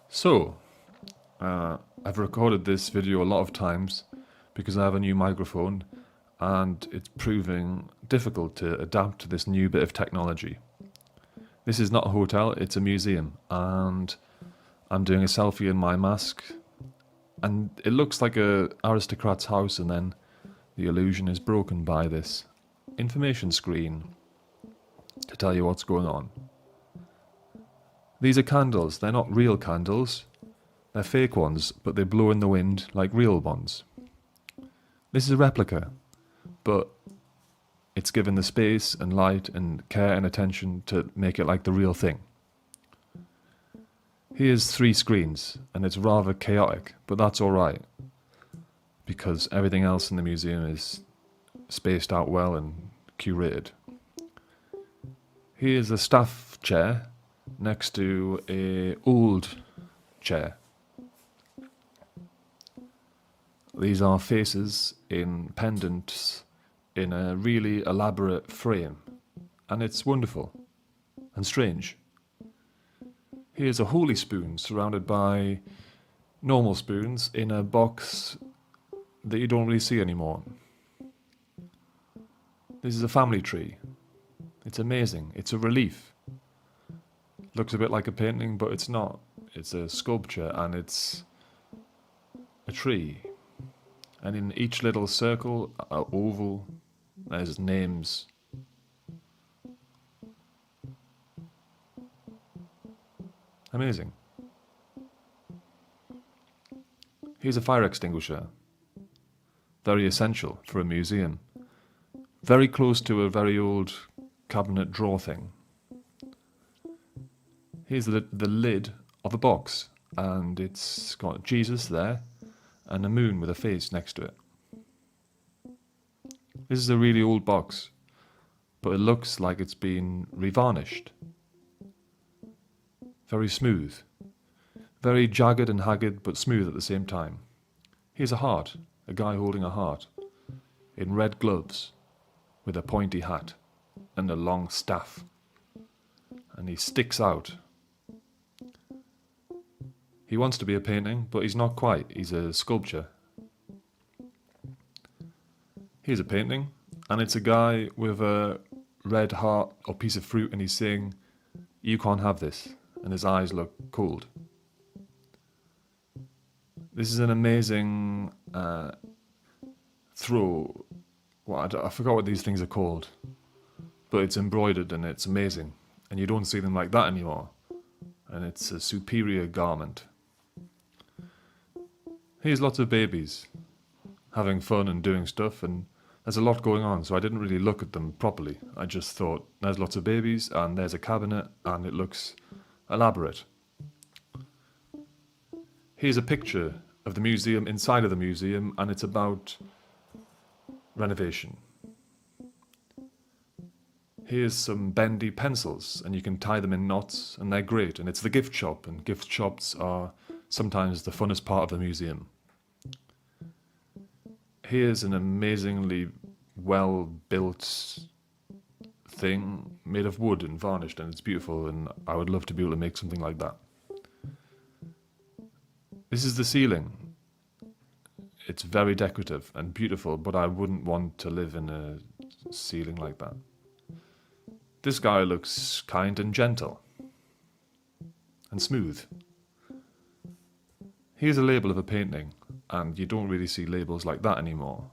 So, I've recorded this video a lot of times because I have a new microphone and it's proving difficult to adapt to this new bit of technology. This is not a hotel, it's a museum, and I'm doing a selfie in my mask, and it looks like a aristocrat's house, and then the illusion is broken by this information screen to tell you what's going on. These are candles, they're not real candles. They're fake ones, but they blow in the wind like real ones. This is a replica, but it's given the space and light and care and attention to make it like the real thing. Here's 3 screens, and it's rather chaotic, but that's alright, because everything else in the museum is spaced out well and curated. Here's a staff chair next to a old chair. These are faces in pendants in a really elaborate frame, and it's wonderful and strange. Here's a holy spoon surrounded by normal spoons in a box that you don't really see anymore. This is a family tree. It's amazing. It's a relief. Looks a bit like a painting, but it's not. It's a sculpture and it's a tree. And in each little circle, oval, there's names. Amazing. Here's a fire extinguisher. Very essential for a museum. Very close to a very old cabinet drawer thing. Here's the lid of a box, and it's got Jesus there and a moon with a face next to it. This is a really old box, but it looks like it's been revarnished. Very smooth. Very jagged and haggard, but smooth at the same time. Here's a heart, a guy holding a heart, in red gloves, with a pointy hat and a long staff. And he sticks out. He wants to be a painting, but he's not quite. He's a sculpture. Here's a painting, and it's a guy with a red heart or piece of fruit, and he's saying, "You can't have this," and his eyes look cold. This is an amazing throw. Well, I forgot what these things are called, but it's embroidered and it's amazing, and you don't see them like that anymore, and it's a superior garment. Here's lots of babies having fun and doing stuff, and there's a lot going on, so I didn't really look at them properly. I just thought, there's lots of babies, and there's a cabinet, and it looks elaborate. Here's a picture of the museum inside of the museum, and it's about renovation. Here's some bendy pencils, and you can tie them in knots, and they're great, and it's the gift shop, and gift shops are sometimes the funnest part of the museum. Here's an amazingly well-built thing made of wood and varnished, and it's beautiful, and I would love to be able to make something like that. This is the ceiling. It's very decorative and beautiful, but I wouldn't want to live in a ceiling like that. This guy looks kind and gentle and smooth. Here's a label of a painting, and you don't really see labels like that anymore.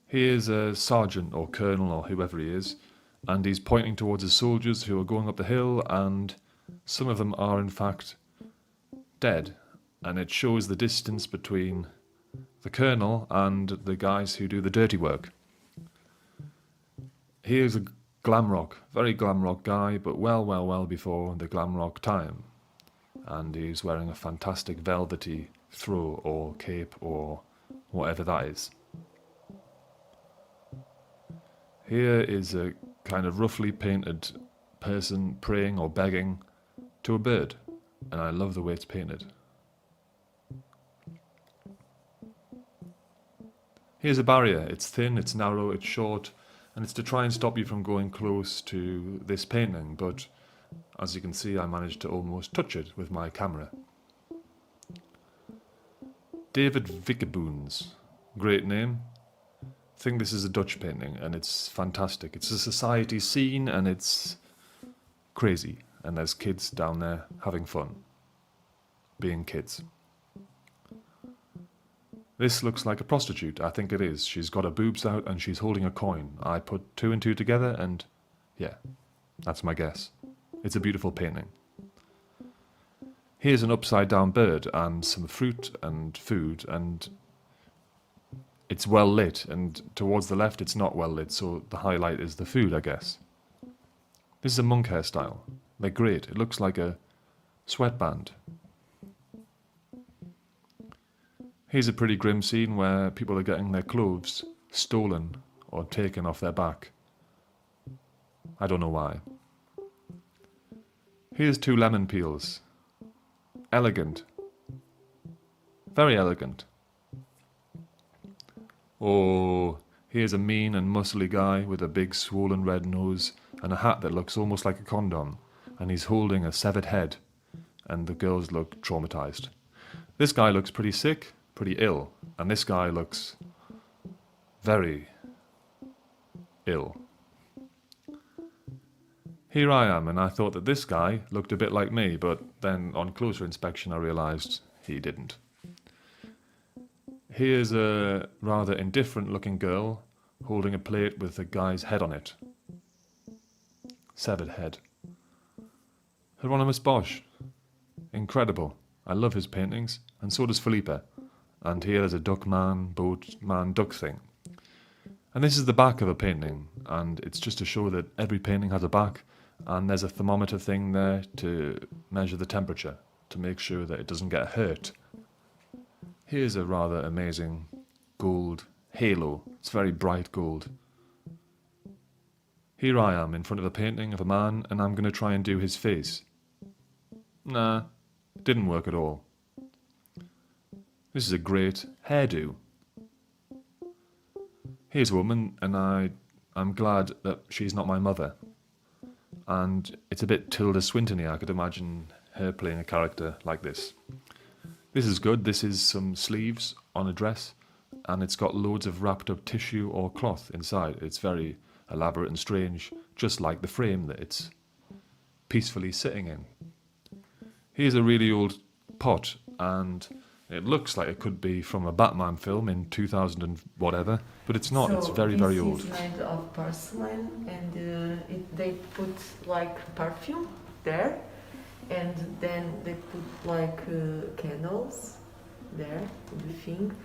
Here's a sergeant or colonel or whoever he is, and he's pointing towards his soldiers who are going up the hill, and some of them are in fact dead, and it shows the distance between the colonel and the guys who do the dirty work. Here's a glam rock, very glam rock guy, but well before the glam rock time. And he's wearing a fantastic velvety throw or cape or whatever that is. Here is a kind of roughly painted person praying or begging to a bird, and I love the way it's painted. Here's a barrier. It's thin, it's narrow, it's short, and it's to try and stop you from going close to this painting, but As you can see, I managed to almost touch it with my camera. David Vickeboons. Great name. I think this is a Dutch painting and it's fantastic. It's a society scene and it's crazy. And there's kids down there having fun. Being kids. This looks like a prostitute. I think it is. She's got her boobs out and she's holding a coin. I put 2 and 2 together and yeah, that's my guess. It's a beautiful painting. Here's an upside down bird and some fruit and food, and it's well lit, and towards the left it's not well lit, so the highlight is the food, I guess. This is a monk hairstyle. They're great. It looks like a sweatband. Here's a pretty grim scene where people are getting their clothes stolen or taken off their back. I don't know why. Here's 2 lemon peels. Elegant. Very elegant. Oh, here's a mean and muscly guy with a big swollen red nose and a hat that looks almost like a condom, and he's holding a severed head, and the girls look traumatized. This guy looks pretty sick, pretty ill, and this guy looks very ill. Here I am, and I thought that this guy looked a bit like me, but then on closer inspection I realised he didn't. Here's a rather indifferent looking girl holding a plate with a guy's head on it. Severed head. Hieronymus Bosch. Incredible. I love his paintings, and so does Felipe. And here is a duck man, boat man, duck thing. And this is the back of a painting, and it's just to show that every painting has a back, and there's a thermometer thing there to measure the temperature, to make sure that it doesn't get hurt. Here's a rather amazing gold halo. It's very bright gold. Here I am in front of a painting of a man, and I'm going to try and do his face. Nah, it didn't work at all. This is a great hairdo. Here's a woman, and I'm glad that she's not my mother. And it's a bit Tilda Swinton-y. I could imagine her playing a character like this. This is good. This is some sleeves on a dress, and it's got loads of wrapped up tissue or cloth inside. It's very elaborate and strange, just like the frame that it's peacefully sitting in. Here's a really old pot, and it looks like it could be from a Batman film in 2000 and whatever, but it's not. It's very, very old. This is made of porcelain, and they put like perfume there, and then they put like candles there, the thing,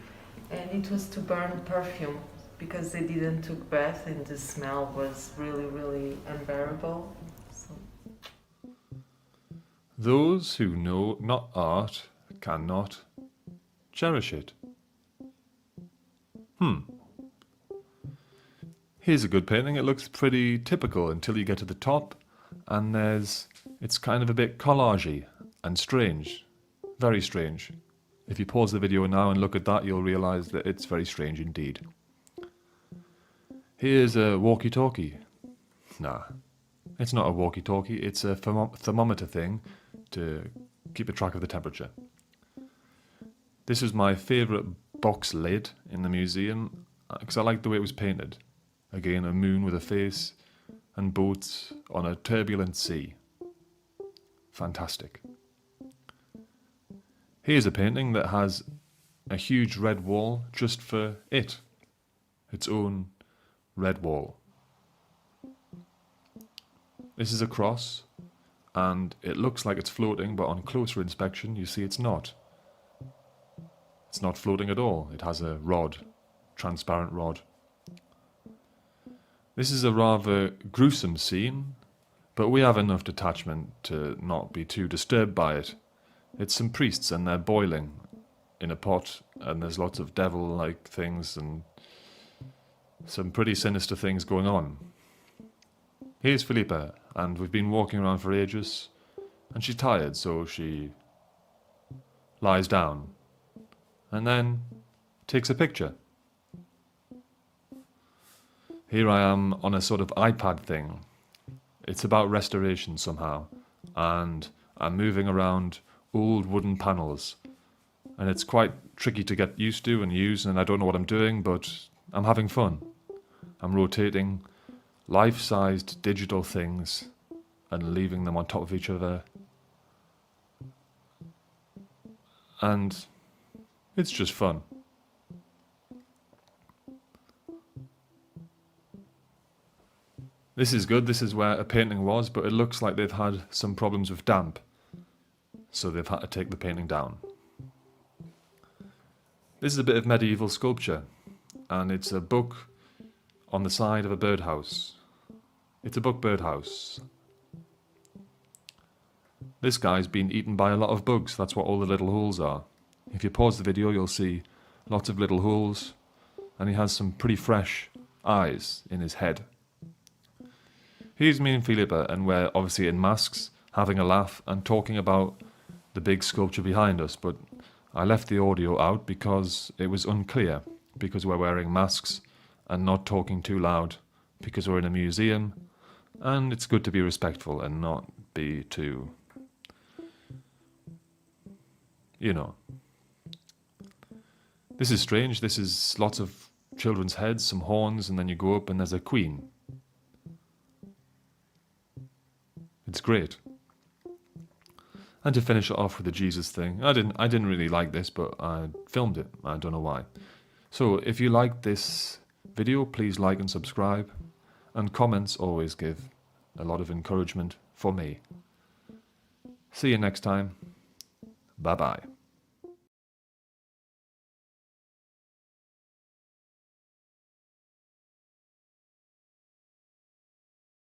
and it was to burn perfume because they didn't took bath and the smell was really, really unbearable. So. Those who know not art cannot cherish it. Here's a good painting. It looks pretty typical until you get to the top, and it's kind of a bit collagey and strange. Very strange. If you pause the video now and look at that, you'll realise that it's very strange indeed. Here's a walkie-talkie. Nah, it's not a walkie-talkie. It's a thermometer thing to keep a track of the temperature. This is my favourite box lid in the museum because I like the way it was painted. Again, a moon with a face and boats on a turbulent sea. Fantastic. Here's a painting that has a huge red wall just for it. Its own red wall. This is a cross, and it looks like it's floating, but on closer inspection you see it's not. It's not floating at all. It has a rod, transparent rod. This is a rather gruesome scene, but we have enough detachment to not be too disturbed by it. It's some priests and they're boiling in a pot, and there's lots of devil-like things and some pretty sinister things going on. Here's Felipe, and we've been walking around for ages, and she's tired, so she lies down and then takes a picture. Here I am on a sort of iPad thing, It's about restoration somehow, and I'm moving around old wooden panels, and it's quite tricky to get used to and use, and I don't know what I'm doing, but I'm having fun. I'm rotating life-sized digital things and leaving them on top of each other, and it's just fun. This is good, this is where a painting was, but it looks like they've had some problems with damp, so they've had to take the painting down. This is a bit of medieval sculpture, and it's a book on the side of a birdhouse. It's a book birdhouse. This guy's been eaten by a lot of bugs, that's what all the little holes are. If you pause the video, you'll see lots of little holes, and he has some pretty fresh eyes in his head. Here's me and Philippa, and we're obviously in masks, having a laugh and talking about the big sculpture behind us, but I left the audio out because it was unclear, because we're wearing masks and not talking too loud, because we're in a museum, and it's good to be respectful and not be too, you know. This is strange, this is lots of children's heads, some horns, and then you go up and there's a queen. It's great. And to finish it off with the Jesus thing, I didn't really like this, but I filmed it. I don't know why. So if you liked this video, please like and subscribe. And comments always give a lot of encouragement for me. See you next time. Bye bye.